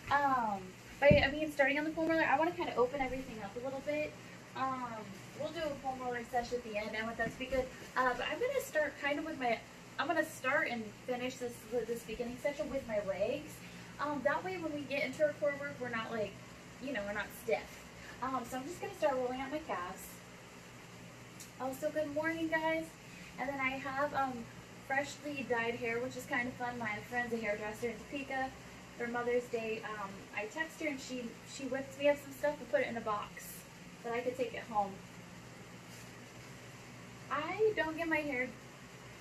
But I mean, starting on the foam roller, I want to kind of open everything up a little bit. Um, we'll do a foam roller session at the end. I want that to be good. But I'm gonna start kind of with my. I'm gonna start and finish this beginning section with my legs. That way, when we get into our core work, we're not like, we're not stiff. So I'm just gonna start rolling out my calves. Also, good morning, guys. And then I have freshly dyed hair, which is kind of fun. My friend's a hairdresser in Topeka. For Mother's Day, I texted her and she whipped me up some stuff and put it in a box so I could take it home. I don't get my hair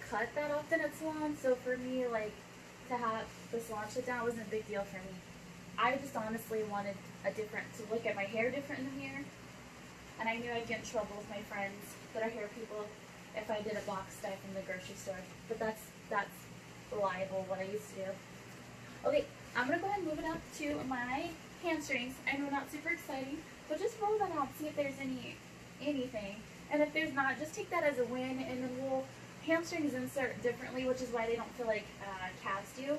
cut that often at salons, so for me, like, to have the salon shut down wasn't a big deal for me. I just honestly wanted to look at my hair different in the mirror, and I knew I'd get in trouble with my friends that are hair people if I did a box dye from the grocery store. But that's reliable, what I used to do. Okay, I'm gonna go ahead and move it up to my hamstrings. I know, not super exciting, but just roll that out, see if there's anything. And if there's not, just take that as a win, and then hamstrings insert differently, which is why they don't feel like calves do.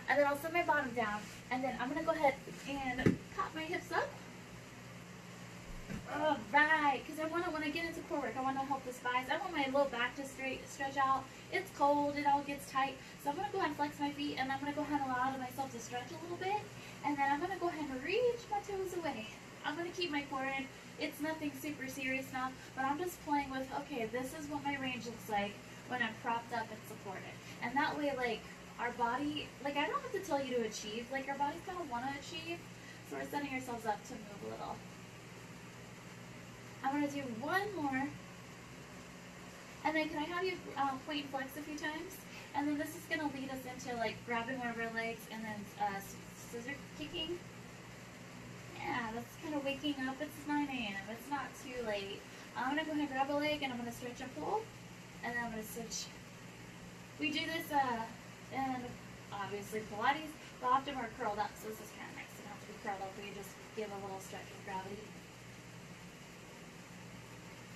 And then I'll set my bottom down, and then I'm gonna go ahead and pop my hips up. All right, because when I get into core work, I want to help the spines. I want my low back to stretch out. It's cold, it all gets tight. So I'm going to go ahead and flex my feet, and I'm going to go ahead and allow myself to stretch a little bit. And then I'm going to go ahead and reach my toes away. I'm going to keep my core in. It's nothing super serious now, but I'm just playing with, okay, this is what my range looks like when I'm propped up and supported. And that way, like, our body, like, I don't have to tell you to achieve. Like, our bodies kind of want to achieve. So we're setting ourselves up to move a little. I'm going to do one more. And then can I have you point and flex a few times? And then this is going to lead us into like grabbing one of our legs and then scissor kicking. Yeah, that's kind of waking up. It's 9 a.m. It's not too late. I'm going to go ahead and grab a leg and I'm going to stretch and pull. And then I'm going to switch. We do this in obviously Pilates, but often we're curled up, so this is kind of nice. You don't have to be curled up, but you just give a little stretch with gravity.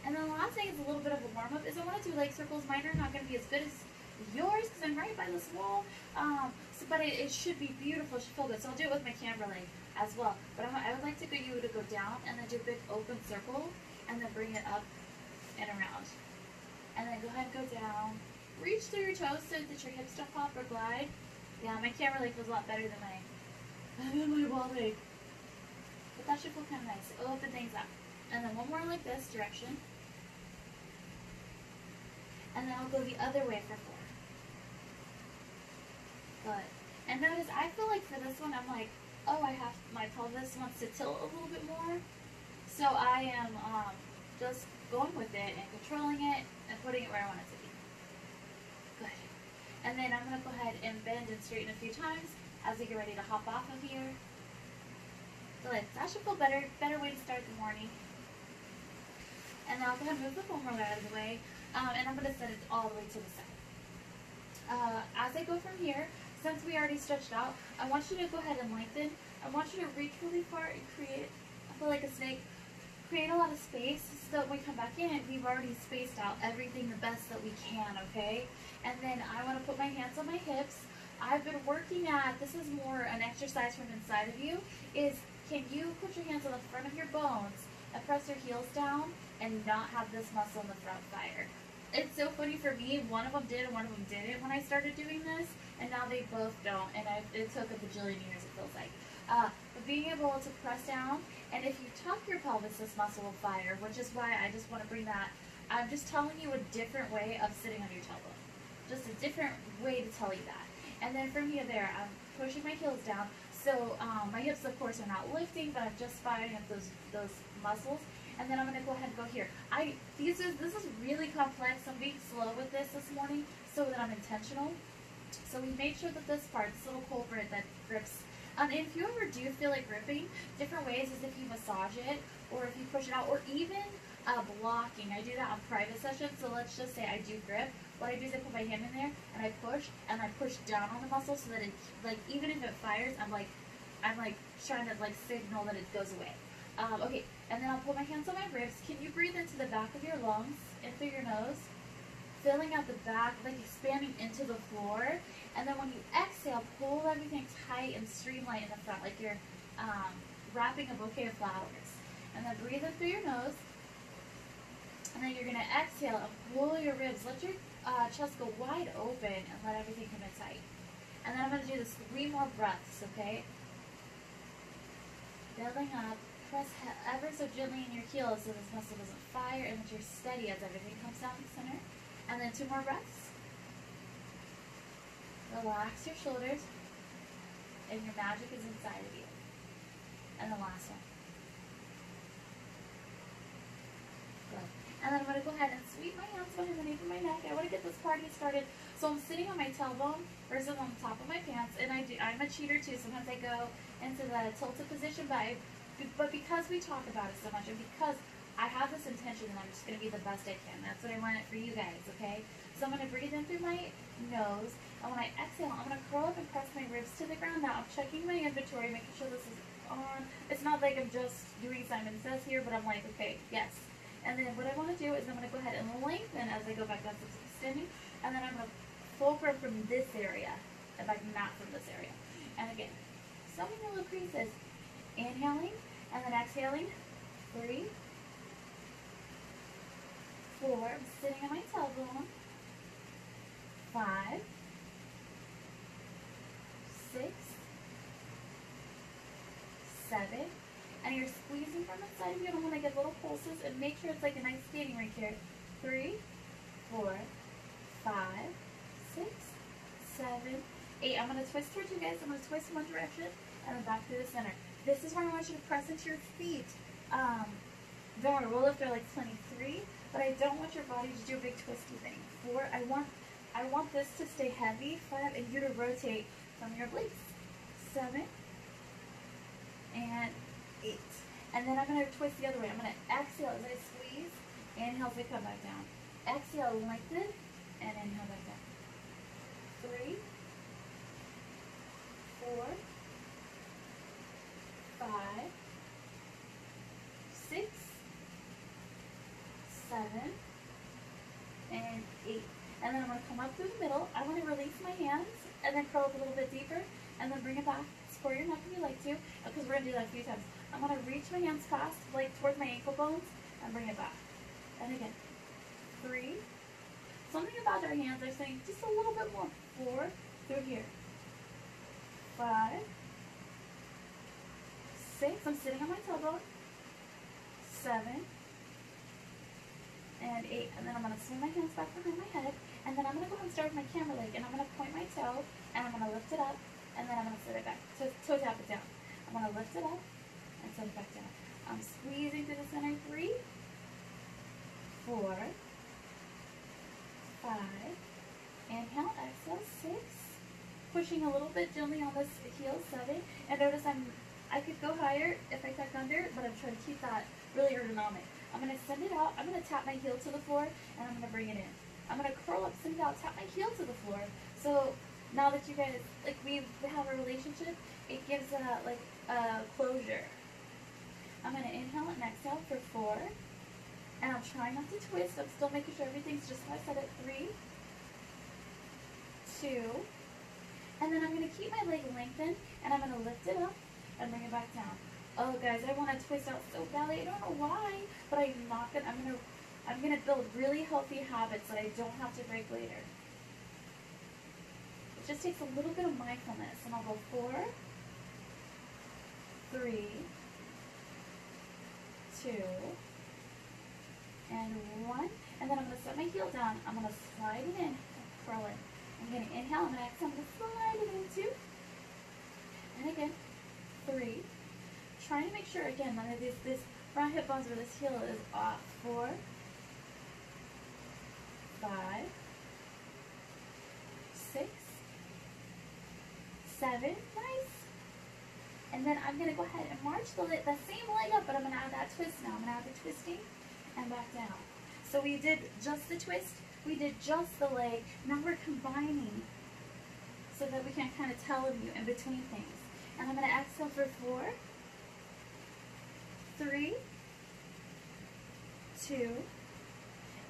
And then the last thing is a little bit of a warm-up is I want to do leg circles. Mine are not going to be as good as yours because I'm right by this wall, but it should be beautiful. It should feel good. So I'll do it with my camera leg as well. But I would like to get you to go down and then do a big open circle and then bring it up and around. And then go ahead and go down. Reach through your toes so that your hips don't pop or glide. Yeah, my camera leg feels a lot better than my wall leg. But that should feel kind of nice. It'll open things up. And then one more like this direction. And then I'll go the other way for 4. Good. And notice, I feel like for this one, I'm like, oh, my pelvis wants to tilt a little bit more. So I am just going with it and controlling it and putting it where I want it to be. Good. And then I'm going to go ahead and bend and straighten a few times as we get ready to hop off of here. Good. That should feel better. Better way to start the morning. And then I'll go ahead and move the foam roller out of the way. And I'm going to set it all the way to the side. As I go from here, since we already stretched out, I want you to go ahead and lengthen. I want you to reach really far and create, I feel like a snake, create a lot of space so that when we come back in, we've already spaced out everything the best that we can, okay? And then I want to put my hands on my hips. I've been working at, this is more an exercise from inside of you, is can you put your hands on the front of your bones and press your heels down and not have this muscle in the front fire. It's so funny for me, one of them did and one of them didn't when I started doing this, and now they both don't, and it took a bajillion years, it feels like. But being able to press down, and if you tuck your pelvis, this muscle will fire, which is why I just want to bring that. I'm just telling you a different way of sitting on your tailbone. Just a different way to tell you that. And then from here there, I'm pushing my heels down. So my hips, of course, are not lifting, but I'm just firing up those muscles. And then I'm going to go ahead and go here. This is really complex. I'm being slow with this morning so that I'm intentional. So we made sure that this part, this little culprit that grips. And if you ever do feel like gripping, different ways is if you massage it, or if you push it out, or even blocking. I do that on private sessions. So let's just say I do grip. What I do is I put my hand in there and I push down on the muscle so that it, like, even if it fires, I'm like trying to like signal that it goes away. Okay, and then I'll put my hands on my ribs. Can you breathe into the back of your lungs and through your nose? filling out the back, like expanding into the floor. And then when you exhale, pull everything tight and streamlined in the front, like you're wrapping a bouquet of flowers. And then breathe in through your nose. And then you're going to exhale and pull your ribs. Let your chest go wide open and let everything come in tight. And then I'm going to do this 3 more breaths, okay? Building up. Press ever so gently in your heels so this muscle doesn't fire, and that you're steady as everything comes down the center. And then 2 more breaths. Relax your shoulders, and your magic is inside of you. And the last one. Good. And then I'm going to go ahead and sweep my hands behind the nape of my neck. I want to get this party started. So I'm sitting on my tailbone versus on the top of my pants, and I'm a cheater too. Sometimes I go into the tilted position, but because we talk about it so much, and because I have this intention that I'm just going to be the best I can, that's what I want it for you guys, okay? So I'm going to breathe in through my nose, and when I exhale, I'm going to curl up and press my ribs to the ground. Now I'm checking my inventory, making sure this is on. It's not like I'm just doing Simon Says here, but I'm like, okay, yes. And then what I want to do is I'm going to go ahead and lengthen as I go back down to extending, and then I'm going to fulcrum from this area, if I can not from this area. And again, so many little creases. Inhaling, and then exhaling. 3, 4, I'm sitting on my tailbone. 5, 6, 7, and you're squeezing from inside of you. I want to get little pulses and make sure it's like a nice skating rink here. 3, 4, 5, 6, 7, 8. I'm going to twist towards you guys. I'm going to twist in one direction and then back through the center. This is where I want you to press into your feet. Don't worry, we'll lift there like 23, but I don't want your body to do a big twisty thing. 4, I want this to stay heavy. 5, and you to rotate from your obliques. 7, and 8. And then I'm going to twist the other way. I'm going to exhale as I squeeze. Inhale as I come back down. Exhale, lengthen, and inhale back down. 3, 4, 5, 6, 7, and 8. And then I'm going to come up through the middle. I want to release my hands and then curl up a little bit deeper and then bring it back. Square your neck if you like to, because we're going to do that a few times. I'm going to reach my hands past, like towards my ankle bones, and bring it back. And again, 3. Something about our hands are saying just a little bit more. 4, through here. 5, 6, I'm sitting on my tailbone. 7, and 8. And then I'm going to swing my hands back behind my head, and then I'm going to go ahead and start with my camera leg, and I'm going to point my toe, and I'm going to lift it up, and then I'm going to sit it back. Toe tap it down. I'm going to lift it up, and set it back down. I'm squeezing through the center. 3, 4, 5, inhale, exhale, 6, pushing a little bit gently on this heel, 7, and notice I could go higher if I tuck under, but I'm trying to keep that really ergonomic. I'm going to send it out, I'm going to tap my heel to the floor, and I'm going to bring it in. I'm going to curl up, send it out, tap my heel to the floor. So now that you guys, like we have a relationship, it gives a closure. I'm going to inhale and exhale for 4, and I'm trying not to twist. I'm still making sure everything's just how I said it. 3, 2, and then I'm going to keep my leg lengthened, and I'm going to lift it up and bring it back down. Oh guys, I want to twist out so badly. I don't know why, but I'm not gonna. I'm gonna build really healthy habits that I don't have to break later. It just takes a little bit of mindfulness, and I'll go 4, 3, 2, and 1, and then I'm gonna set my heel down. I'm gonna slide it in and curl it. I'm gonna inhale, I'm gonna exhale, I'm gonna slide it in 2, and again, 3. Trying to make sure, again, that this front hip bones where this heel is off. 4, 5, 6, 7, nice. And then I'm going to go ahead and march the same leg up, but I'm going to add that twist now. I'm going to add the twisting and back down. So we did just the twist, we did just the leg, now we're combining so that we can kind of tell you in between things. And I'm going to exhale for 4, 3, 2,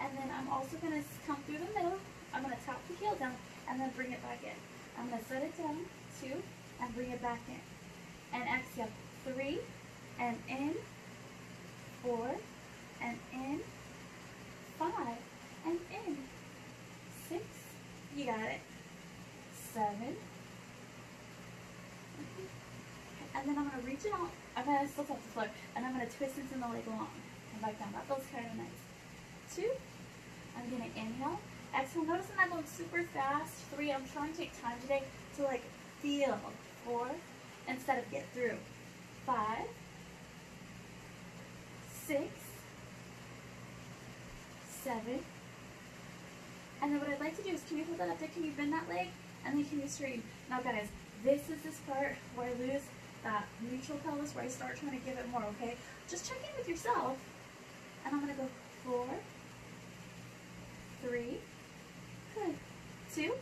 And then I'm also going to come through the middle. I'm going to tap the heel down and then bring it back in. I'm going to set it down, 2, and bring it back in. And exhale, 3, and in, 4, and in, 5, and in, 6, you got it, 7, and then I'm going to reach it out. I'm going to still touch the floor, and I'm going to twist into the leg long and back down. That feels kind of nice. 2, I'm going to inhale. Exhale, notice I'm not going super fast. 3, I'm trying to take time today to like feel. 4, instead of get through. 5, 6, 7, and then what I'd like to do is, can you hold that up there? Can you bend that leg? And then can you straighten? Now guys, this is this part where I lose that neutral pelvis, where I start trying to give it more, okay? Just check in with yourself. And I'm going to go 4, 3, good, 2,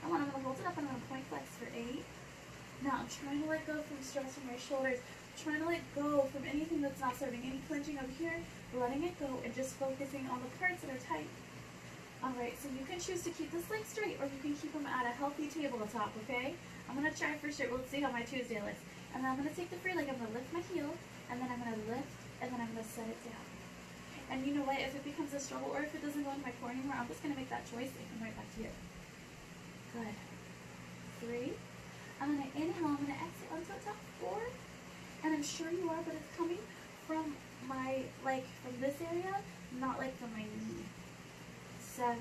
I'm going to hold it up and I'm going to point flex for 8. Now I'm trying to let go from stress from my shoulders, trying to let go from anything that's not serving, any clenching over here, letting it go and just focusing on the parts that are tight. Alright, so you can choose to keep this leg straight or you can keep them at a healthy tabletop, okay? I'm going to try for sure. We'll see how my Tuesday looks. And then I'm going to take the free leg, I'm going to lift my heel, and then I'm going to lift, and then I'm going to set it down. And you know what? If it becomes a struggle or if it doesn't go into my core anymore, I'm just going to make that choice and come right back to you. Good. 3. I'm going to inhale, I'm going to exhale onto the top. 4. And I'm sure you are, but it's coming from my, like, from this area, not like from my knee. 7.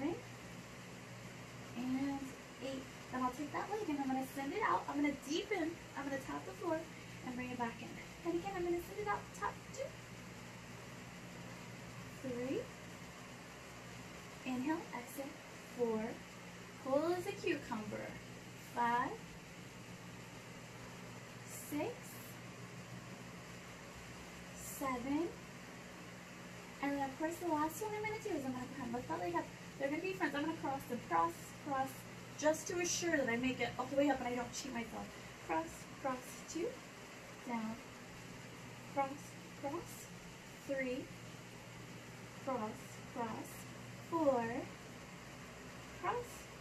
And 8. Then I'll take that leg and I'm going to send it out. I'm going to deepen. I'm going to tap the floor and bring it back in. And again, I'm going to send it out. Tap 2. 3. Inhale, exhale. 4. Pull as a cucumber. 5. 6. 7. And then of course the last one I'm going to do is I'm going to kind of lift that leg up. They're going to be friends. I'm going to cross them. Cross, cross. Just to assure that I make it all the way up and I don't cheat myself. Cross, cross, 2, down, cross, cross, 3, cross, cross, 4, cross,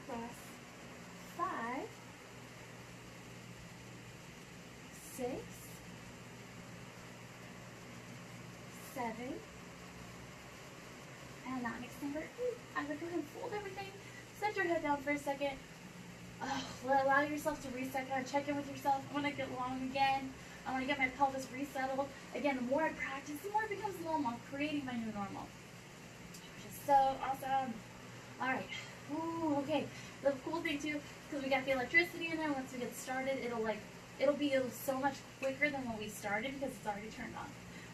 cross, 5, 6, 7, and that makes number 8. I'm going to go ahead and fold everything. Set your head down for a second. Allow yourself to reset, kind of check in with yourself. I want to get long again. I want to get my pelvis resettled. Again, the more I practice, the more it becomes normal. I'm creating my new normal, which is so awesome. All right. Ooh, okay. The cool thing too, because we got the electricity in there. Once we get started, it'll be so much quicker than when we started because it's already turned on.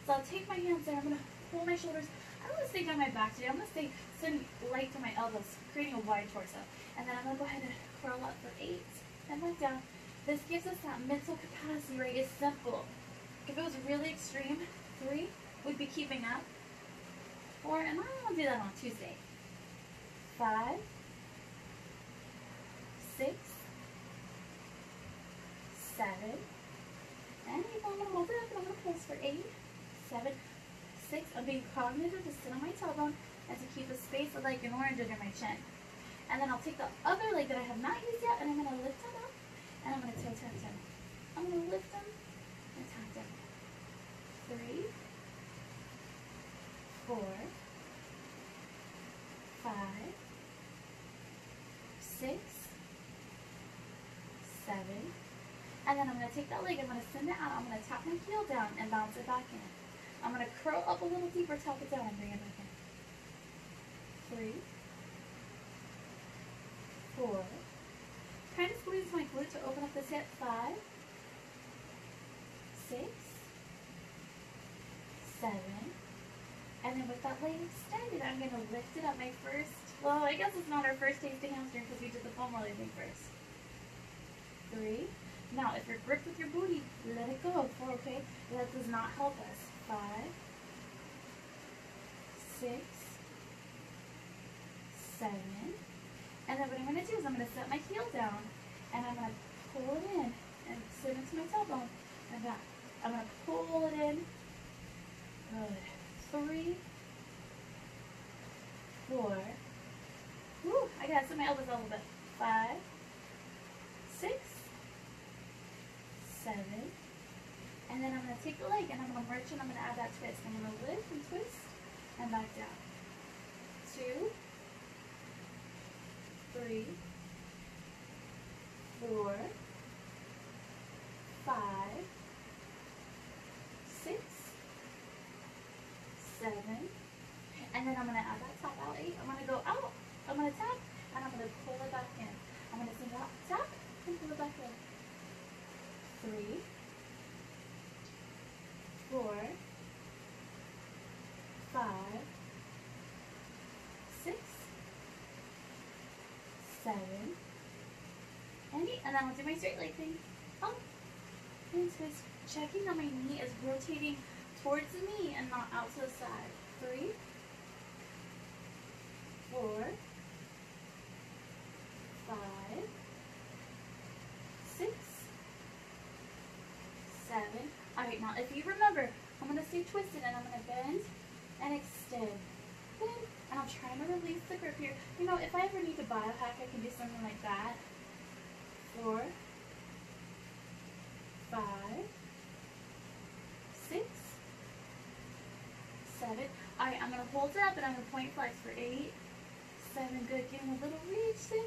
So I'll take my hands there. I'm gonna pull my shoulders. I'm going to stay down my back today. I'm going to stay sitting light to my elbows, creating a wide torso. And then I'm going to go ahead and curl up for 8 and back down. This gives us that mental capacity, right? It's simple. If it was really extreme, 3 would be keeping up. 4, and I'm going to do that on Tuesday. 5, 6, 7, and I'm going to hold it up and I'm going to pulse for 8, 7, 6. I'm being cognitive to sit on my tailbone and to keep a space of like an orange under my chin. And then I'll take the other leg that I have not used yet and I'm going to lift them up and I'm going to toe tap down. I'm going to lift them and tap down. 3, 4, 5, 6, 7. And then I'm going to take that leg, I'm going to send it out, I'm going to tap my heel down and bounce it back in. I'm going to curl up a little deeper, tap it down, and bring it back in. 3, 4. Kind of squeeze my glute to open up this hip. 5, 6, 7. And then with that leg extended, I'm going to lift it up. My first, well, I guess it's not our first taste of hamstring because we did the foam rolling thing first. 3. Now, if you're gripped with your booty, let it go. 4, okay? That does not help us. 5, 6, 7. And then what I'm going to do is I'm going to set my heel down and I'm going to pull it in and sit into my tailbone and back. I'm going to pull it in. Good. 3, 4. Woo, I gotta set my elbows a little bit. 5, 6, 7. And then I'm going to take the leg and I'm going to merge and I'm going to add that twist. I'm going to lift and twist and back down. 2, 3, 4, 5, 6, 7. And then I'm going to add that top out 8. I'm going to go out, I'm going to tap, and I'm going to pull it back in. I'm going to sing out, tap, and pull it back in. 3, 4, 5, 6, 7, and 8. And then I'll do my straight leg thing. Up and twist, checking that my knee is rotating towards me and not out to the side. 3, 4, 5, 6, 7. Alright, now if you remember, I'm going to stay twisted and I'm going to bend and extend. Bend, and I'm trying to release the grip here. You know, if I ever need to biohack, I can do something like that. 4, 5, 6, 7. Alright, I'm going to hold it up and I'm going to point flex for 8, 7. Good. Getting a little reach. 6,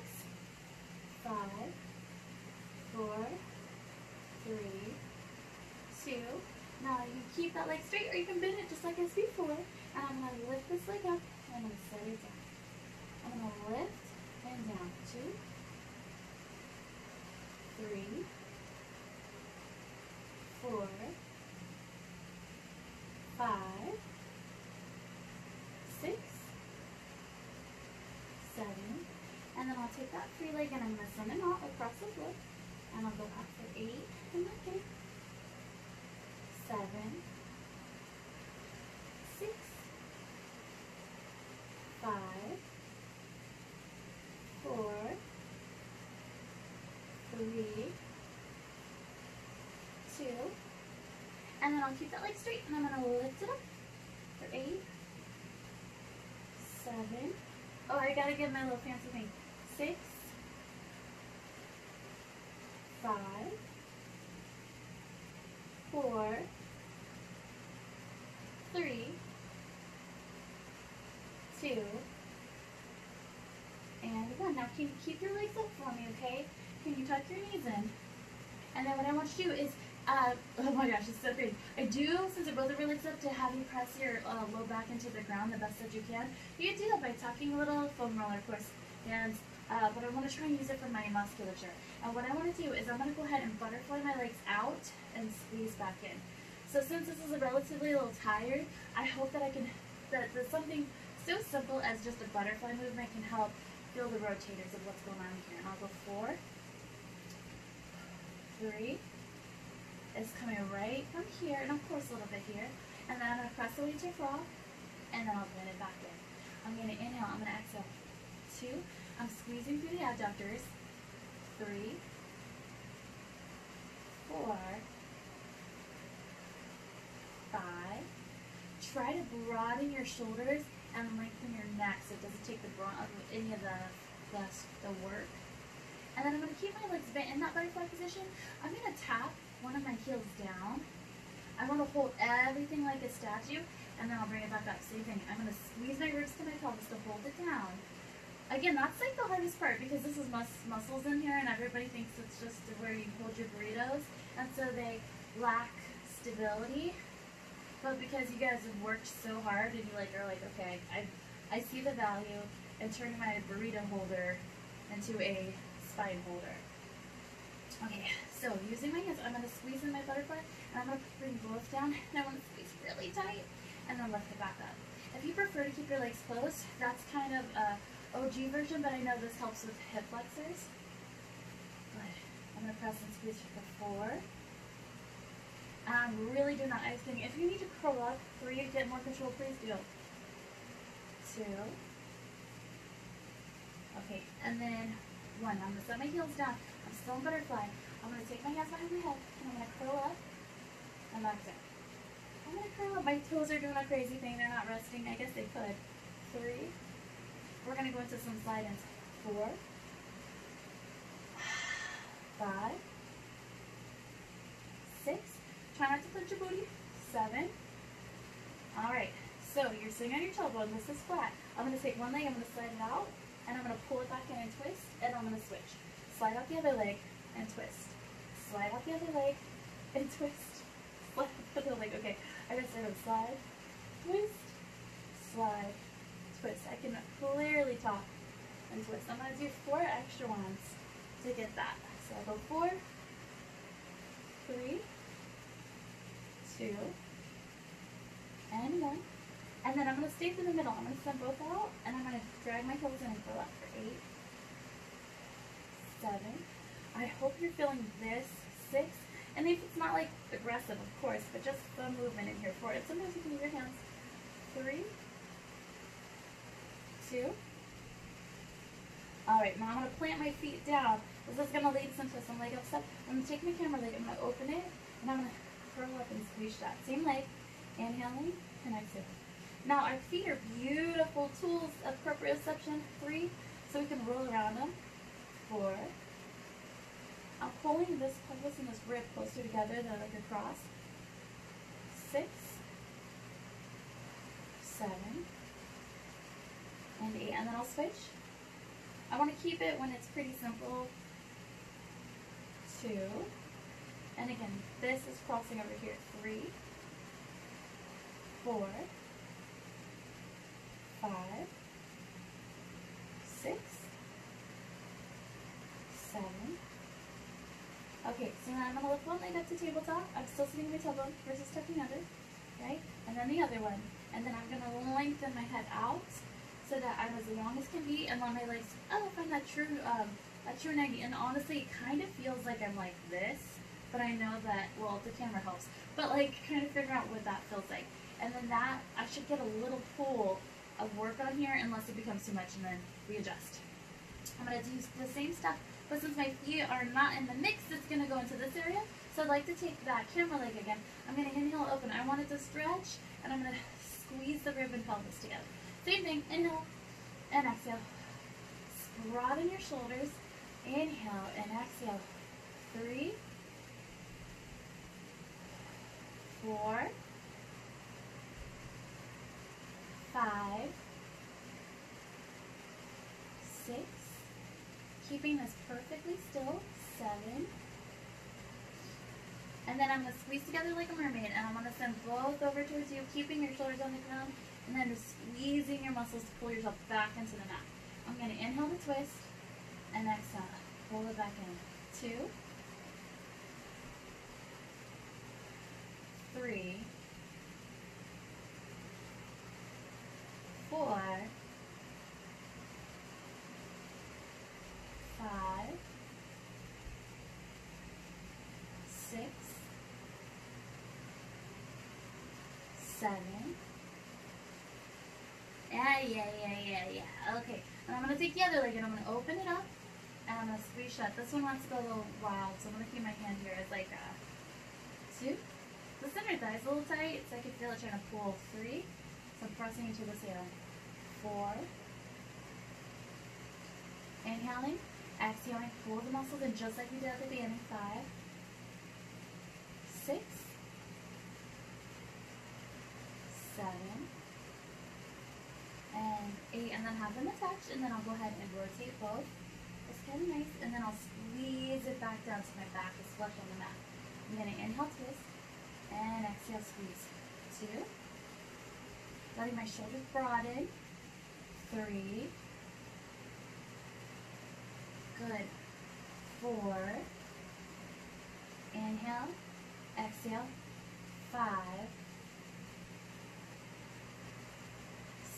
5, 4, 3, 2. Now you can keep that leg straight or you can bend it just like as before. And I'm going to lift this leg up and I'm going to set it down. I'm going to lift and down. 2, 3, 4, 5, 6, 7. And then I'll take that free leg and I'm going to send it out across the floor. And I'll go back for 8 and back in. 7, 6, 5, 4, 3, 2, and then I'll keep that leg straight and I'm going to lift it up for 8, 7, oh, I gotta give my little fancy thing, 6, 5, 4, 3, 2, and 1. Now can you keep your legs up for me, okay? Can you tuck your knees in? And then what I want you to do is, oh my gosh, it's so great. I do, since both of your legs up, to have you press your low back into the ground the best that you can. You can do that by tucking a little foam roller, of course, and but I want to try and use it for my musculature. And what I want to do is I'm going to go ahead and butterfly my legs out and squeeze back in. So since this is a relatively a little tired, I hope that I can, that something so simple as just a butterfly movement can help feel the rotators of what's going on here. And I'll go 4, 3, it's coming right from here, and of course a little bit here. And then I'm going to press away to frog, and then I'll bend it back in. I'm going to inhale, I'm going to exhale. 2, I'm squeezing through the adductors. 3, 4, 5. Try to broaden your shoulders and lengthen your neck so it doesn't take the brunt of any of the work. And then I'm going to keep my legs bent in that butterfly position. I'm going to tap one of my heels down. I want to hold everything like a statue, and then I'll bring it back up. Same thing. I'm going to squeeze my ribs to my pelvis to hold it down. Again, that's like the hardest part because this is muscles in here, and everybody thinks it's just where you hold your burritos, and so they lack stability. But because you guys have worked so hard, and you are like, okay, I see the value in turning my burrito holder into a spine holder. Okay, so using my hands, I'm going to squeeze in my butterfly, and I'm going to bring both down, and I want to squeeze really tight, and then lift it back up. If you prefer to keep your legs closed, that's kind of a OG version, but I know this helps with hip flexors. Good. I'm going to press and squeeze for 4. I'm really doing that ice thing. If you need to curl up, 3 to get more control, please do. 2. Okay, and then 1. I'm going to set my heels down. I'm still in butterfly. I'm going to take my hands behind my head, and I'm going to curl up and back down. I'm going to curl up. My toes are doing a crazy thing. They're not resting. I guess they could. 3, we're going to go into some slide ins. 4, 5, 6. Try not to punch your booty. 7. All right. So you're sitting on your tailbone. This is flat. I'm going to take one leg. I'm going to slide it out, and I'm going to pull it back in and twist, and I'm going to switch. Slide out the other leg and twist. Slide out the other leg and twist. Slide out the other leg. Okay. I got to start with slide, twist, slide, twist. I can clearly talk and twist. I'm going to do 4 extra ones to get that. So I'll go 4, 3, 2, and 1. And then I'm going to stay through the middle. I'm going to send both out, and I'm going to drag my toes in and curl up for 8, 7. I hope you're feeling this. 6. And if it's not like aggressive, of course, but just the movement in here for it. Sometimes you can use your hands. 3, 2. All right, now I'm going to plant my feet down. This is going to lead us into some leg up step. I'm going to take my camera leg, I'm going to open it, and I'm going to curl up and squeeze that. Same leg. Inhaling and exhaling. Now our feet are beautiful tools of proprioception. 3, so we can roll around them. 4. I'm pulling this pelvis and this rib closer together than like a cross. 6, 7, and 8, and then I'll switch. I want to keep it when it's pretty simple. 2, and again, this is crossing over here. 3, 4, 5, 6, 7. Okay, so now I'm going to lift one leg up to tabletop. I'm still sitting on my tailbone versus tucking under, right? And then the other one. And then I'm going to lengthen my head out so that I'm as long as can be, and let my legs find that true 90. And honestly, it kind of feels like I'm like this, but I know that, well, the camera helps. But like, kind of figure out what that feels like. And then that, I should get a little pool of work on here unless it becomes too much, and then we adjust. I'm going to do the same stuff, but since my feet are not in the mix, it's going to go into this area. So I'd like to take that camera leg again. I'm going to inhale, open. I want it to stretch, and I'm going to squeeze the rib and pelvis together. Same thing, inhale and exhale. Broaden your shoulders. Inhale and exhale. 3, 4, 5, 6, keeping this perfectly still. 7, and then I'm going to squeeze together like a mermaid, and I'm going to send both over towards you, keeping your shoulders on the ground, and then just squeezing your muscles to pull yourself back into the mat. I'm going to inhale to twist, and exhale, pull it back in. 2, 3, 4, 5, 6, 7. Yeah. Okay. And I'm going to take the other leg and I'm going to open it up and I'm going to squeeze shut. This one wants to go a little wild, so I'm going to keep my hand here as like 2. The center thigh is a little tight, so I can feel it trying to pull. 3. So I'm pressing into this area. 4. Inhaling, exhaling, pull the muscles in just like we did at the beginning. 5, 6, 7, and 8, and then have them attached, and then I'll go ahead and rotate both. It's kind of nice, and then I'll squeeze it back down so my back is flush on the mat. I'm going to inhale, twist, and exhale, squeeze. 2, letting my shoulders broaden. 3, good. 4, inhale, exhale. 5,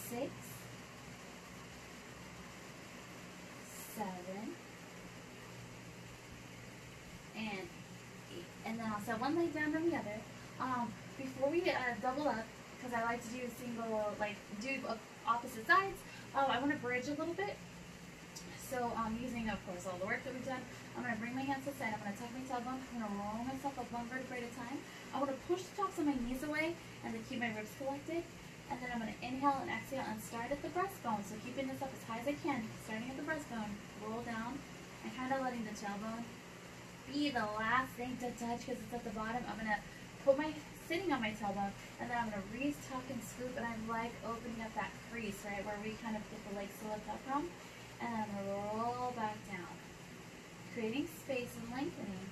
6, 7, and 8. And then I'll set one leg down from the other. Before we double up, because I like to do single, do opposite sides, I want to bridge a little bit. So using, of course, all the work that we've done, I'm going to bring my hands to the side. I'm going to tuck my tailbone. I'm going to roll myself up one vertebrae at a time. I want to push the tops of my knees away and then keep my ribs collected. And then I'm going to inhale and exhale and start at the breastbone. So keeping this up as high as I can, starting at the breastbone, roll down, and kind of letting the tailbone be the last thing to touch because it's at the bottom. I'm going to put my sitting on my tailbone, and then I'm going to reach, tuck, and scoop, and I'm like opening up that crease, right, where we kind of get the legs to lift up from. And then I'm going to roll back down, creating space and lengthening.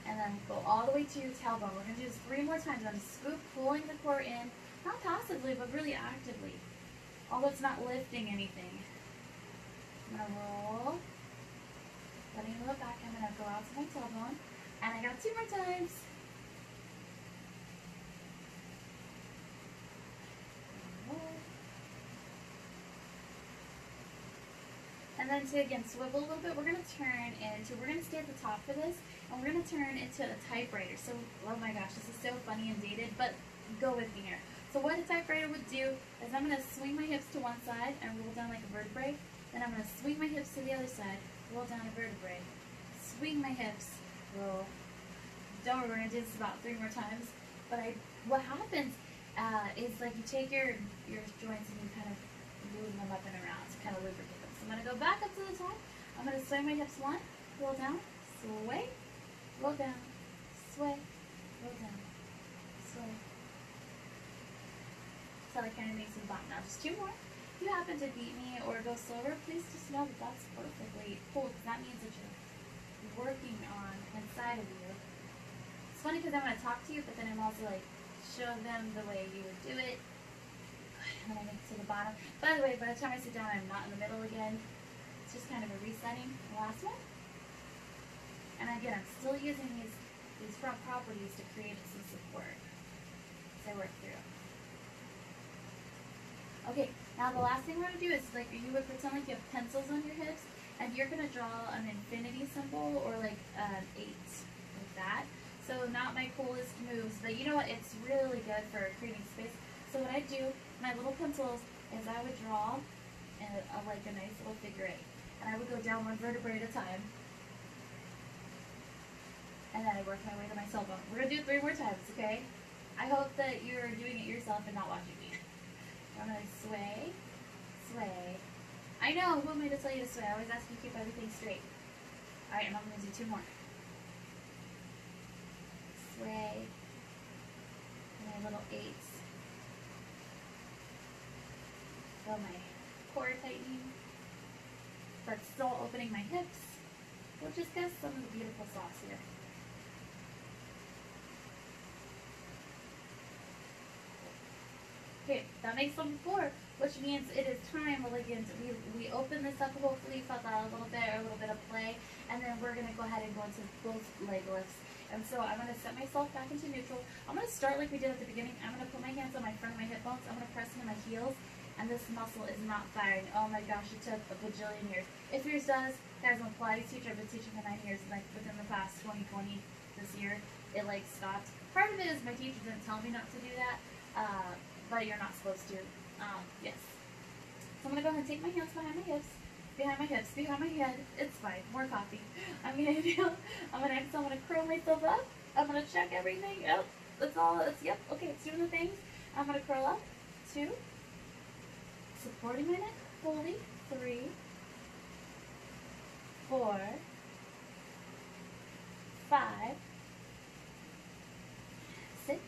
And then go all the way to your tailbone. We're going to do this 3 more times. I'm going to scoop, pulling the core in, not passively, but really actively. Although it's not lifting anything. I'm going to roll, letting it look back. I'm going to go out to my tailbone. And I got 2 more times. And then to, again, swivel a little bit, we're going to turn into, we're going to stay at the top for this, and we're going to turn into a typewriter. So, oh my gosh, this is so funny and dated, but go with me here. So what a typewriter would do is I'm going to swing my hips to one side and roll down like a vertebrae. Then I'm going to swing my hips to the other side, roll down a vertebrae. Swing my hips, roll. Don't worry, we're going to do this about 3 more times. But what happens is like you take your joints and you kind of move them up and around to kind of lubricate them. So I'm going to go back up to the top. I'm going to swing my hips 1, roll down, sway, roll down, sway, roll down, sway. So that kind of makes it bottom. Now just 2 more. If you happen to beat me or go slower, please just know that that's perfectly cool, because that means that you're working on inside of you. It's funny because I'm going to talk to you, but then I'm also like, show them the way you would do it. And then I make it to the bottom. By the way, by the time I sit down, I'm not in the middle again. It's just kind of a resetting. The last one. And again, I'm still using these front properties to create some support as I work through. Okay, now the last thing we're going to do is like you would pretend like you have pencils on your hips, and you're going to draw an infinity symbol or like an 8, like that. So not my coolest moves, but you know what? It's really good for creating space. So what I do, my little pencils, is I would draw like a nice little figure 8. And I would go down 1 vertebrae at a time. And then I work my way to my cell phone. We're going to do it 3 more times, okay? I hope that you're doing it yourself and not watching me. I'm going to sway, sway. I know, who am I to tell you to sway? I always ask you to keep everything straight. Alright, and I'm going to do 2 more. Sway. And my little 8s. Feel my core tightening, but still opening my hips, which just gets some of the beautiful sauce here. Okay, that makes number 4, which means it is time, well, again, we open this up, hopefully you felt that a little bit, or a little bit of play, and then we're going to go ahead and go into both leg lifts. And so I'm going to set myself back into neutral. I'm going to start like we did at the beginning. I'm going to put my hands on my front of my hip bones. I'm going to press into my heels, and this muscle is not firing. Oh my gosh, it took a bajillion years. If yours does, guys, I'm a Pilates teacher. I've been teaching for 9 years, and like within the past 2020, this year, it like stopped. Part of it is my teacher didn't tell me not to do that, but you're not supposed to. Yes. So I'm going to go ahead and take my hands behind my hips, behind my head. It's fine. More coffee. I'm going to exhale. I'm going to curl myself up. I'm going to check everything. Yep. That's all. Yep. Okay, it's doing the things. I'm going to curl up. 2. Supporting my neck. Holding. 3. 4. 5. 6.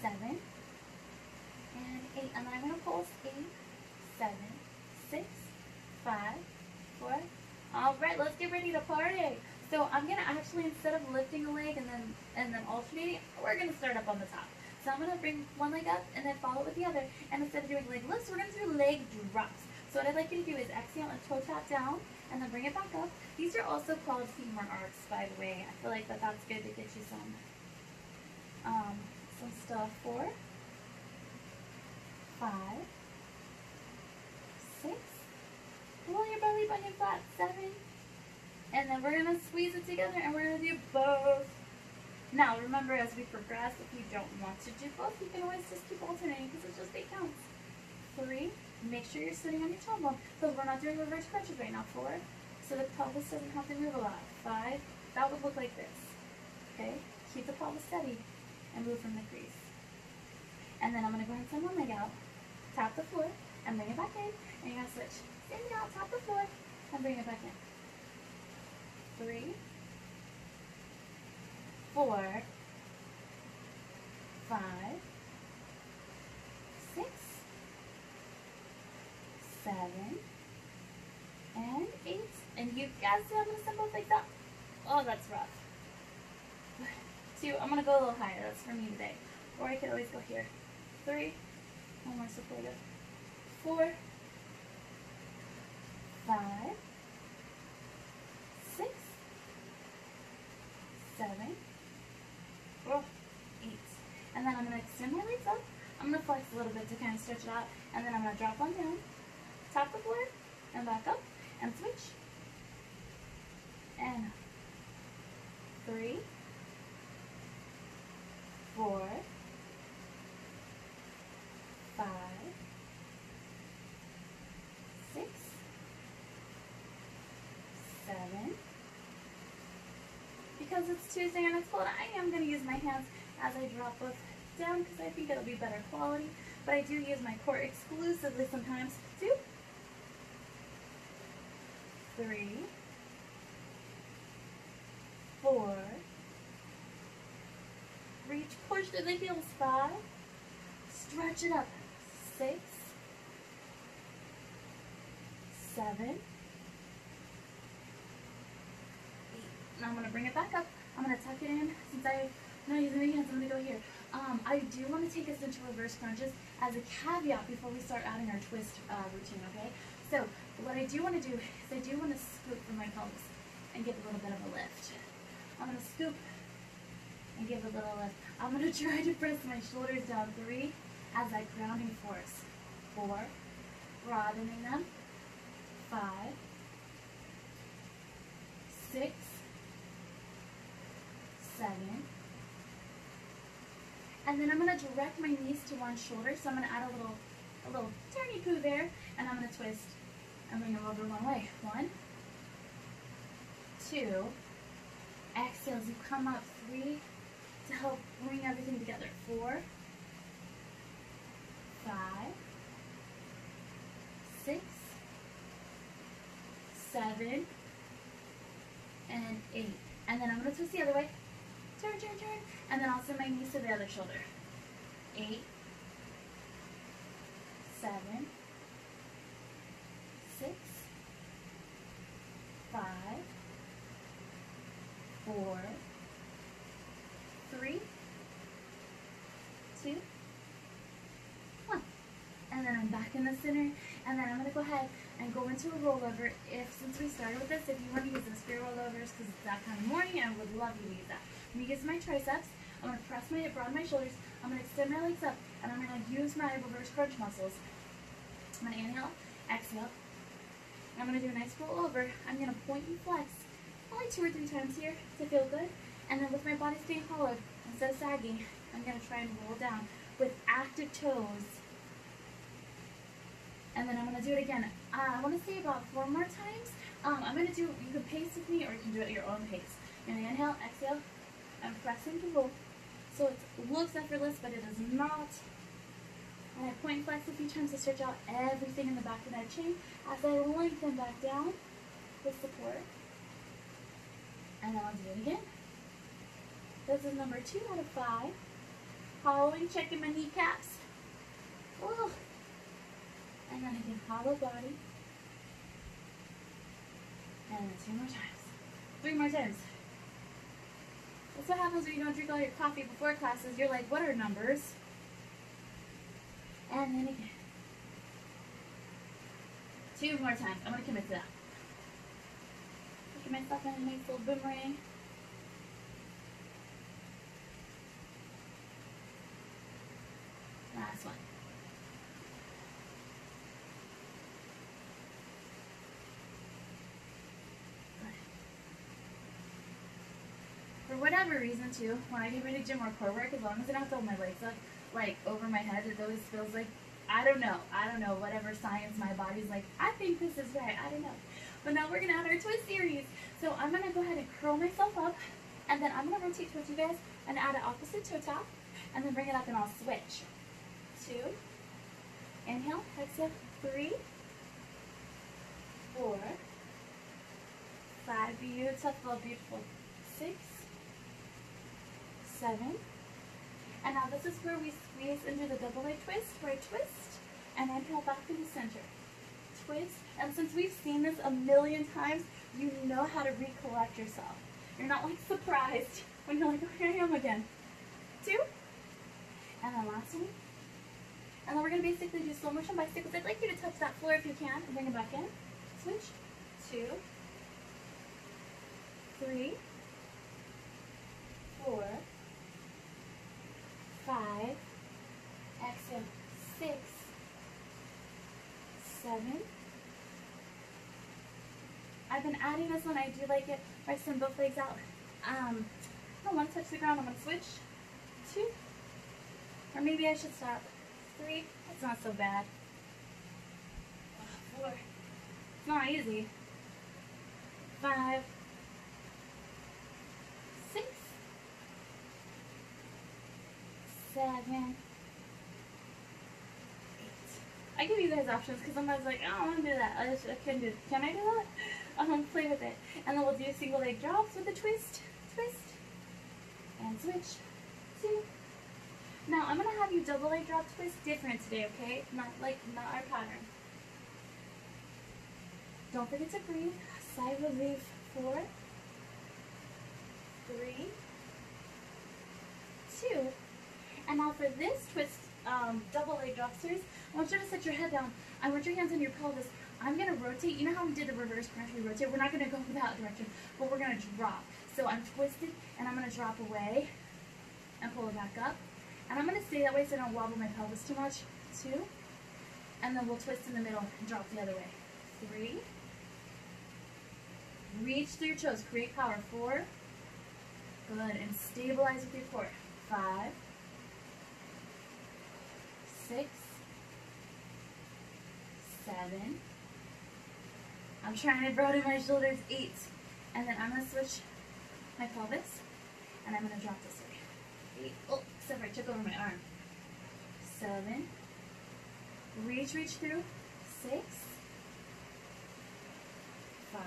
7. And 8. And then I'm going to pulse 8, 7, 6, 5, 4. All right, let's get ready to party. So I'm going to actually, instead of lifting a leg and then alternating, we're going to start up on the top. So I'm going to bring one leg up and then follow with the other. And instead of doing leg lifts, we're going to do leg drops. So what I'd like you to do is exhale and toe tap down and then bring it back up. These are also called femur arcs, by the way. I feel like that's good to get you some stuff. 4, 5, 6. Roll your belly button flat. 7. And then we're going to squeeze it together and we're going to do both. Now remember, as we progress, if you don't want to do both, you can always just keep alternating because it's just 8 counts. 3. Make sure you're sitting on your tailbone because we're not doing reverse crunches right now. 4. So the pelvis doesn't have to move a lot. 5. That would look like this. Okay? Keep the pelvis steady and move from the crease. And then I'm going to go ahead and send one leg out, tap the floor, and bring it back in. And you're going to switch. Send it out, tap the floor, and bring it back in. 3, 4, 5, 6, 7, and 8. And you guys see I'm going to send both legs up? Oh, that's rough. 2, I'm going to go a little higher. That's for me today. Or I could always go here. 3, one more supportive. 4, 5, 6, 7, 8. And then I'm going to extend my legs up. I'm going to flex a little bit to kind of stretch it out. And then I'm going to drop on down, tap the floor, and back up, and switch. And 3, 4, 5, 6, 7. Because it's Tuesday and it's cold, I am going to use my hands as I drop both down because I think it'll be better quality. But I do use my core exclusively sometimes. 2, 3, 4. Reach, push through the heels. 5. Stretch it up. 6, 7, 8. Now I'm going to bring it back up. I'm going to tuck it in. Since I'm not using my hands, I'm going to go here. I do want to take us into reverse crunches as a caveat before we start adding our twist routine, okay? So what I do want to do is I do want to scoop from my pelvis and give a little bit of a lift. I'm going to scoop and give a little lift. I'm going to try to press my shoulders down. 3, as that grounding force. 4, broadening them. 5, 6, 7, and then I'm going to direct my knees to one shoulder, so I'm going to add a little turny poo there, and I'm going to twist and bring them over one way. 1, 2, exhale as you come up. 3, to help bring everything together. 4, 5, 6, 7, and 8. And then I'm going to twist the other way. Turn, turn, turn. And then I'll send my knees to the other shoulder. 8, 7, 6, 5, 4, 3, 2, 1. And then I'm back in the center. And then I'm going to go ahead and go into a rollover. Since we started with this, if you want to use the spear rollovers because it's that kind of morning, I would love you to use that. I'm going to use my triceps. I'm going to broaden my shoulders. I'm going to extend my legs up, and I'm going to use my reverse crunch muscles. I'm going to inhale, exhale. And I'm going to do a nice roll over. I'm going to point and flex only 2 or 3 times here to feel good. And then with my body staying hollowed instead of sagging, I'm going to try and roll down with active toes. And then I'm going to do it again. I want to say about 4 more times. I'm going to do, you can pace with me or you can do it at your own pace. I'm going to inhale, exhale, and press into roll. So it looks effortless, but it is not. And I point and flex a few times to stretch out everything in the back of that chain as I lengthen back down with support. And then I'll do it again. This is number 2 out of 5. Hollowing, checking my kneecaps. Oh. And then again, hollow body. And then 2 more times. 3 more times. That's what happens when you don't drink all your coffee before classes. You're like, what are numbers? And then again. 2 more times. I'm going to commit to that. Get myself in a nice little boomerang. Last one. For whatever reason too, when I get ready to gym or core work, as long as I don't hold my legs up like over my head, it always feels like, I don't know, whatever science my body's like, I think this is right, I don't know. But now we're gonna add our twist series. So I'm gonna go ahead and curl myself up, and then I'm gonna rotate towards you guys and add an opposite toe tap, and then bring it up and I'll switch. 2. Inhale, exhale, 3, 4, 5, beautiful, beautiful, 6, 7, and now this is where we squeeze into the double leg twist, where I twist, and inhale back to the center, twist, and since we've seen this a million times, you know how to recollect yourself. You're not like surprised when you're like, oh, here I am again. 2, and then last one, and then we're going to basically do slow motion bicycles. I'd like you to touch that floor if you can, and bring it back in, switch, 2, 3, 4, 5, exhale, 6, 7. I've been adding this when I do like it, where I send both legs out. I don't want to touch the ground, I'm going to switch, 2, or maybe I should stop, 3, that's not so bad, 4, it's not easy, 5, 6, 7, 8. I give you guys options because somebody's like, I don't want to do that. I can do it. Can I do that? Play with it. And then we'll do single leg drops with a twist, twist, and switch, 2. Now I'm going to have you double leg drop twist different today, okay? Not our pattern. Don't forget to breathe. Sigh relief, 4, 3, 2. And now for this twist, double leg drop series, I want you to set your head down. I want your hands on your pelvis. I'm going to rotate. You know how we did the reverse crunch? We rotate. We're not going to go that direction, but we're going to drop. So I'm twisted, and I'm going to drop away and pull it back up. And I'm going to stay that way so I don't wobble my pelvis too much. 2. And then we'll twist in the middle and drop the other way. 3. Reach through your toes. Create power. 4. Good. And stabilize with your core. 5. 6. 7. I'm trying to broaden my shoulders. 8. And then I'm going to switch my pelvis. And I'm going to drop this way. 8. Oh, except I took over my arm. 7. Reach through. 6. 5.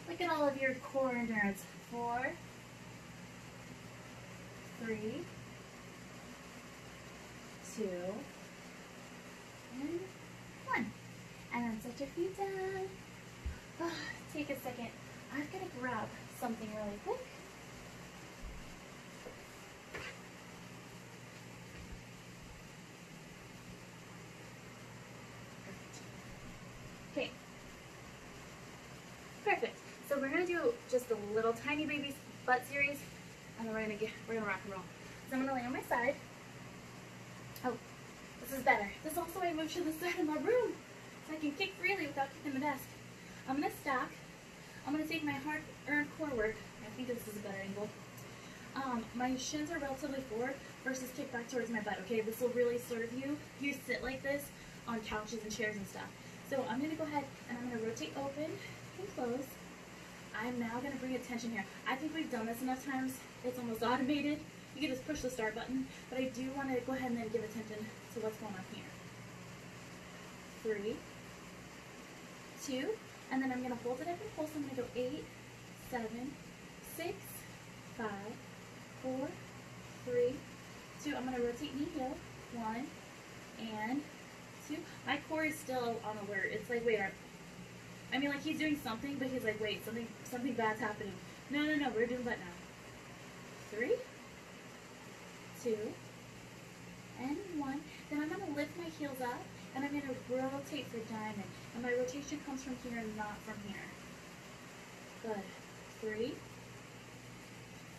Look at all of your core endurance. 4. 3. 2. And 1. And then set your feet down. Oh, take a second. I've got to grab something really quick. Okay. Perfect. So we're gonna do just a little tiny baby butt series, and then we're gonna rock and roll. So I'm gonna lay on my side. Oh, this is better. This is also I move to the side of my room, so I can kick freely without kicking the desk. I'm gonna stack. I'm gonna take my hard-earned core work. I think this is a better angle. My shins are relatively forward versus kick back towards my butt. Okay, this will really serve you. You sit like this on couches and chairs and stuff. So I'm gonna go ahead and I'm gonna rotate open and close. I'm now gonna bring attention here. I think we've done this enough times. It's almost automated. You can just push the start button, but I do want to go ahead and then give attention to what's going on here. 3, 2, and then I'm going to hold it up and pulse. I'm going to go 8, 7, 6, 5, 4, 3, 2. I'm going to rotate knee heel. 1 and 2. My core is still on alert. It's like, wait, I mean, like he's doing something, but he's like, wait, something bad's happening. No, we're doing butt now. 3, 2, and 1. Then I'm going to lift my heels up, and I'm going to rotate for diamond. And my rotation comes from here, not from here. Good. 3,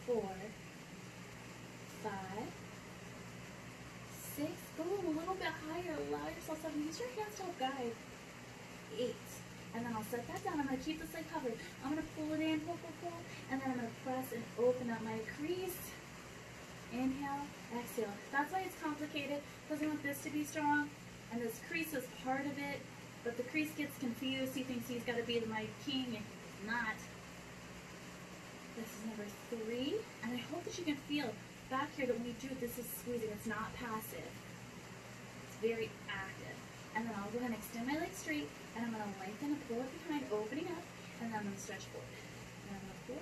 4, 5, 6. Go a little bit higher. Allow yourself to use your hands to help guide. 8. And then I'll set that down. I'm going to keep this leg covered. I'm going to pull it in, pull, and then I'm going to press and open up my crease. Inhale, exhale. That's why it's complicated, because I want this to be strong, and this crease is part of it, but the crease gets confused. He thinks he's got to be my king, and he's not. This is number 3, and I hope that you can feel back here that when you do this is squeezing. It's not passive. It's very active. And then I'll go ahead and extend my legs straight, and I'm going to lengthen and pull it behind, opening up, and then I'm going to stretch forward. And I'm going to pull,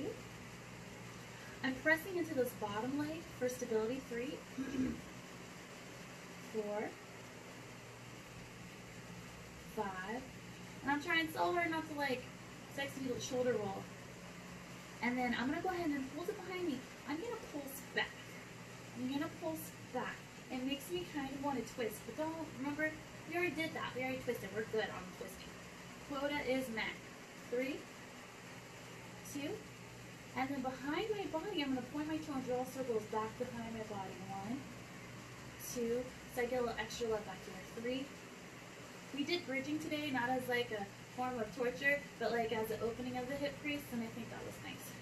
2. I'm pressing into this bottom leg for stability, 3, 4, 5, and I'm trying so hard not to like sexy shoulder roll. And then I'm going to go ahead and hold it behind me. I'm going to pulse back. I'm going to pulse back. It makes me kind of want to twist, but don't, remember, we already did that. We already twisted. We're good on twisting. Quota is met. 3, 2, and then behind my body, I'm going to point my toe and draw circles back behind my body. 1, 2, so I get a little extra love back here. 3. We did bridging today, not as like a form of torture, but like as an opening of the hip crease, and I think that was nice.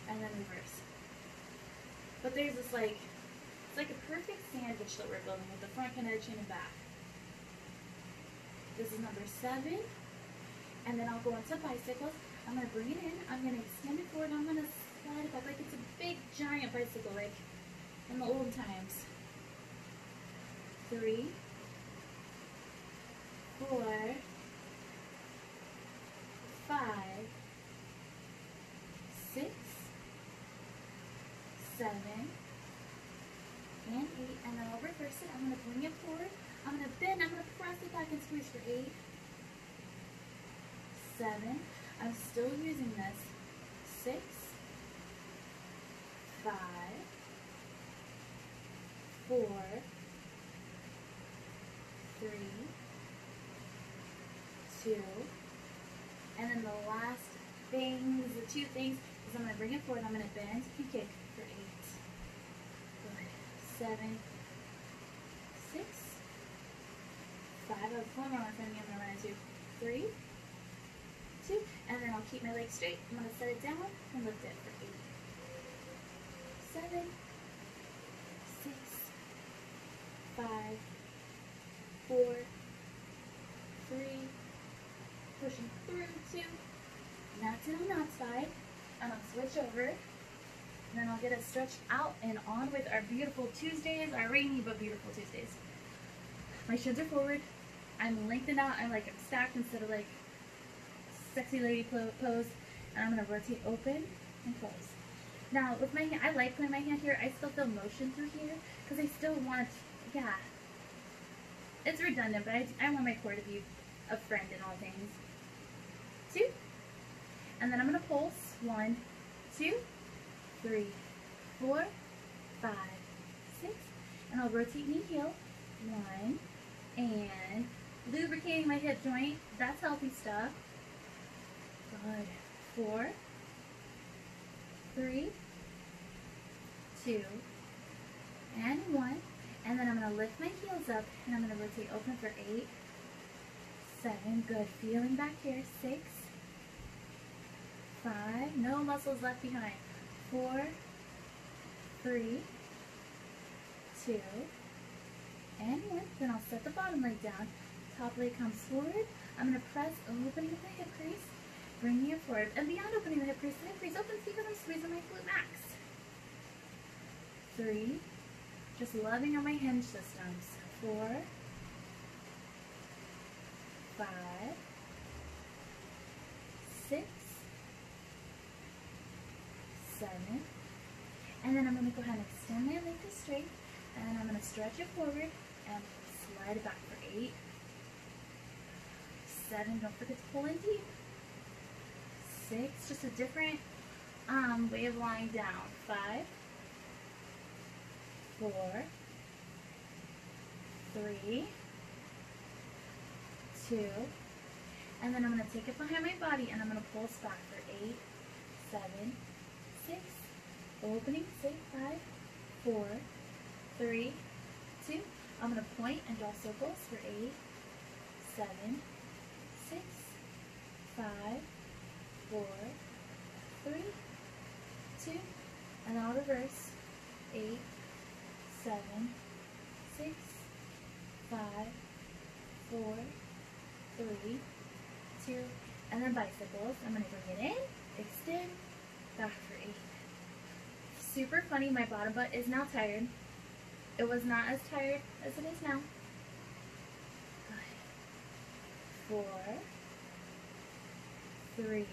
And then reverse. But there's this like, it's like a perfect sandwich that we're building with the front kind of chin and back. This is number 7. And then I'll go into bicycles. I'm going to bring it in. I'm going to extend it forward. And I'm going to slide it back like it's a big giant bicycle, like in the old times. 3, 4, 5, 6, 7, and 8, and then I'll reverse it. I'm going to bring it forward. I'm going to bend. I'm going to press it back and squeeze for 8, 7. I'm still using this. 6, 5, 4, 3, 2, and then the last things, the 2 things, is I'm going to bring it forward. I'm going to bend and kick for 8. 7, 6, 5. I have 4 more in front of me. I'm going to run into 3, 2, and then I'll keep my legs straight. I'm going to set it down and lift it for 8, 7, 6, 5, 4, 3, pushing through 2. Now to the knot side. I'm going to switch over. And then I'll get it stretched out and on with our beautiful Tuesdays, our rainy but beautiful Tuesdays. My shins are forward. I'm lengthened out. I'm like stacked instead of like sexy lady pose. And I'm going to rotate open and close. Now with my hand, I like putting my hand here. I still feel motion through here because I still want, yeah. It's redundant, but I want my core to be a friend in all things. 2. And then I'm going to pulse. 1, 2, 3, 4, 5, 6, and I'll rotate knee heel. 1, and lubricating my hip joint. That's healthy stuff. Good. 4, 3, 2, and 1. And then I'm going to lift my heels up, and I'm going to rotate open for 8, 7. Good. Feeling back here. 6, 5. No muscles left behind. 4, 3, 2, and 1. Then I'll set the bottom leg down. Top leg comes forward. I'm going to press, opening the hip crease, bringing it forward. And beyond opening the hip crease opens because I'm squeezing my glute max. 3, just loving on my hinge systems. 4, 5, 6, 7, and then I'm going to go ahead and extend my leg to straight, and I'm going to stretch it forward and slide it back for 8, 7, don't forget to pull in deep, 6, just a different way of lying down, 5, 4, 3, 2, and then I'm going to take it behind my body and I'm going to pulse back for 8, 7, 6, opening, 6, 5, 4, 3, 2. I'm going to point and draw circles for 8, 7, 6, 5, 4, 3, 2, and then I'll reverse. 8, 7, 6, 5, 4, 3, 2, and then bicycles. I'm going to bring it in, extend, back for 8, super funny. My bottom butt is now tired. It was not as tired as it is now. 4, 3,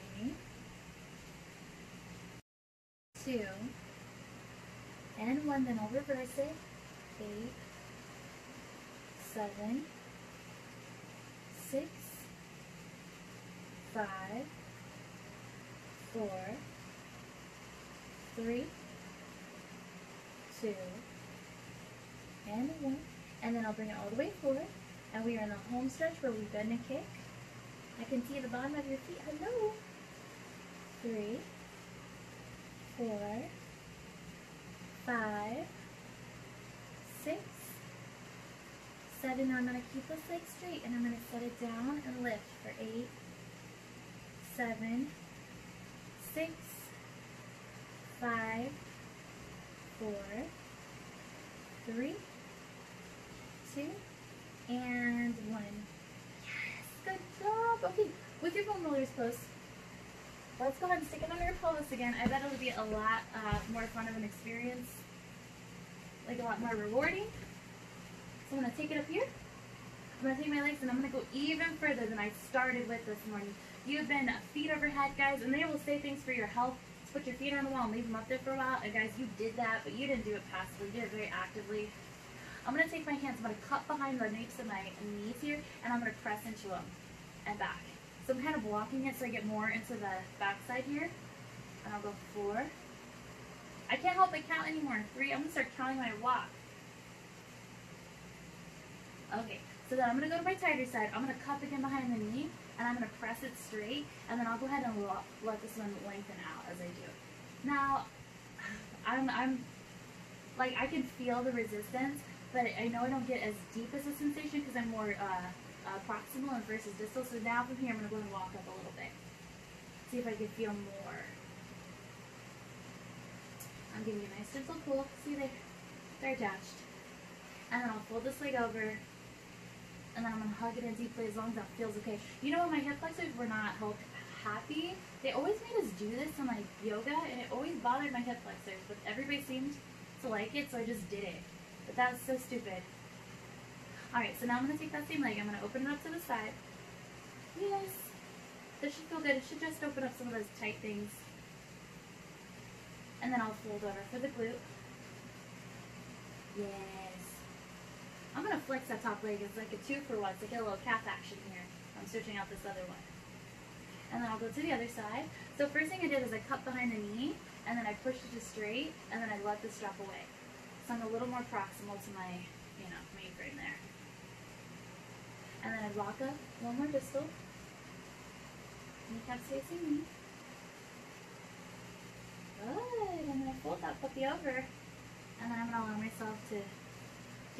2, and 1. Then I'll reverse it. 8, 7, 6, 5, 4, 3, 2, and 1. And then I'll bring it all the way forward. And we are in the home stretch where we bend and kick. I can see the bottom of your feet. Hello. 3, 4, 5, 6, 7. Now I'm going to keep this leg straight and I'm going to set it down and lift for 8, 7, 6, 5, 4, 3, 2, and 1. Yes, good job. Okay, with your foam rollers close, let's go ahead and stick it under your pelvis again. I bet it'll be a lot more fun of an experience, like a lot more rewarding. So I'm going to take it up here. I'm going to take my legs and I'm going to go even further than I started with this morning. You've been feet overhead, guys, and they will say things for your health. Just put your feet on the wall and leave them up there for a while. And guys, you did that, but you didn't do it passively. You did it very actively. I'm going to take my hands, I'm going to cup behind the napes of my knees here, and I'm going to press into them and back. So I'm kind of blocking it so I get more into the back side here. And I'll go 4. I can't help but count anymore. 3. I'm going to start counting when I walk. Okay, so then I'm going to go to my tighter side. I'm going to cup again behind the knee, and I'm going to press it straight, and then I'll go ahead and let this one lengthen out as I do. Now, I'm like, I can feel the resistance, but I know I don't get as deep as a sensation because I'm more proximal and versus distal. So now from here, I'm going to go and walk up a little bit. See if I can feel more. I'm giving you a nice gentle pull. See, they're attached. And then I'll fold this leg over, and then I'm going to hug it in deeply as long as that feels okay. You know, when my hip flexors were not happy, they always made us do this in like yoga, and it always bothered my hip flexors, but everybody seemed to like it, so I just did it. But that was so stupid. Alright, so now I'm going to take that same leg. I'm going to open it up to the side. Yes. This should feel good. It should just open up some of those tight things. And then I'll fold over for the glute. Yes. I'm going to flex that top leg. It's like a 2-for-1. It's like a little calf action here. I'm switching out this other one. And then I'll go to the other side. So first thing I did is I cut behind the knee, and then I pushed it to straight, and then I let this drop away. So I'm a little more proximal to my, main frame there. And then I walk up, one more distal. Kneecaps facing me. Good. And then I fold that puppy over. And then I'm going to allow myself to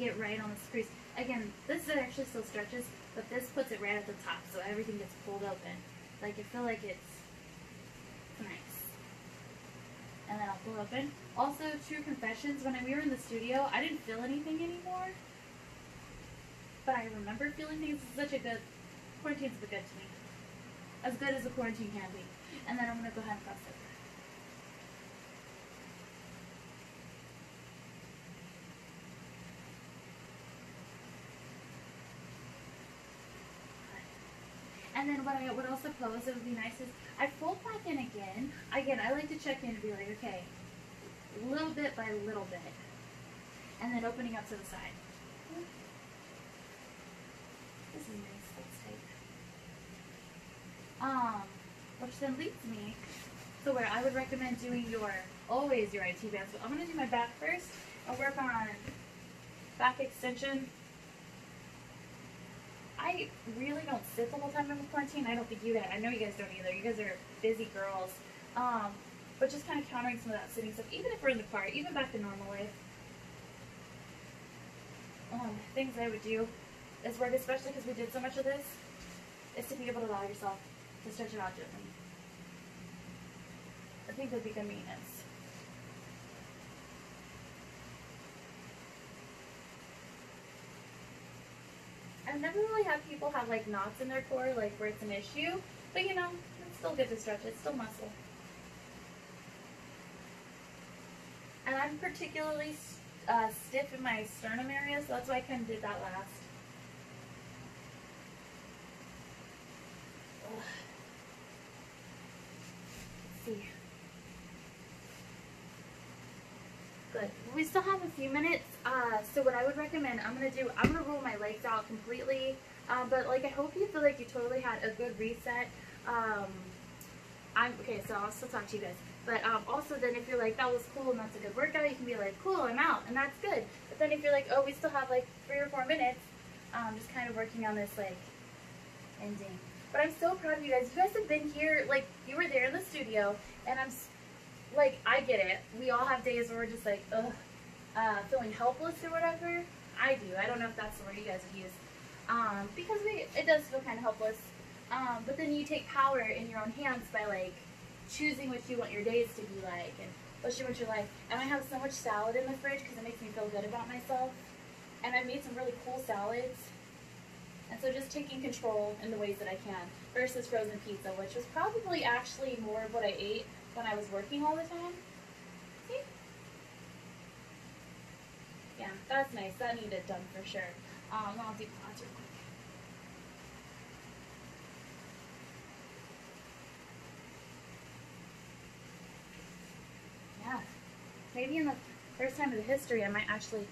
get right on the crease. Again, this actually still stretches, but this puts it right at the top, so everything gets pulled open. Like, I feel like it's nice. And then I'll pull open. Also, true confessions, when we were in the studio, I didn't feel anything anymore. But I remember feeling things. It's such a good, quarantine's been good to me. As good as a quarantine can be. And then I'm going to go ahead and cross over. And then what I would also pose, it would be nice, is I fold back in again. Again, I like to check in and be like, okay, little bit by little bit. And then opening up to the side. This is nice, that's tight. Which then leads me to where I would recommend doing always your IT band. So I'm going to do my back first. I'll work on back extension. I really don't sit the whole time I'm in quarantine. I don't think you guys, I know you guys don't either. You guys are busy girls. But just kind of countering some of that sitting stuff, even if we're in the car, even back to normal life. Things I would do is work, especially because we did so much of this, is to be able to allow yourself to stretch it out gently. I think that'd be good maintenance. I've never really had people have like knots in their core, like where it's an issue, but it's still good to stretch it. It's still muscle. And I'm particularly stiff in my sternum area, so that's why I kind of did that last. Ugh. Let's see. Good. We still have a few minutes, so what I would recommend, I'm gonna roll my legs out completely, but like I hope you feel like you totally had a good reset. Okay, so I'll still talk to you guys, but also then if you're like, that was cool and that's a good workout, you can be like, cool, I'm out, and that's good. But then if you're like, oh, we still have like 3 or 4 minutes, just kind of working on this like ending. But I'm so proud of you guys. You guys have been here, like you were there in the studio, and like, I get it. We all have days where we're just like, ugh, feeling helpless or whatever. I do. I don't know if that's the word you guys would use. Because it does feel kind of helpless. But then you take power in your own hands by, like, choosing what you want your days to be like and what you want your life. And I have so much salad in the fridge because it makes me feel good about myself. And I've made some really cool salads. And so just taking control in the ways that I can versus frozen pizza, which was probably actually more of what I ate when I was working all the time. See? Yeah, that's nice. That needed done for sure. I'll do Pilates real quick. Yeah. Maybe in the first time of the history, I might actually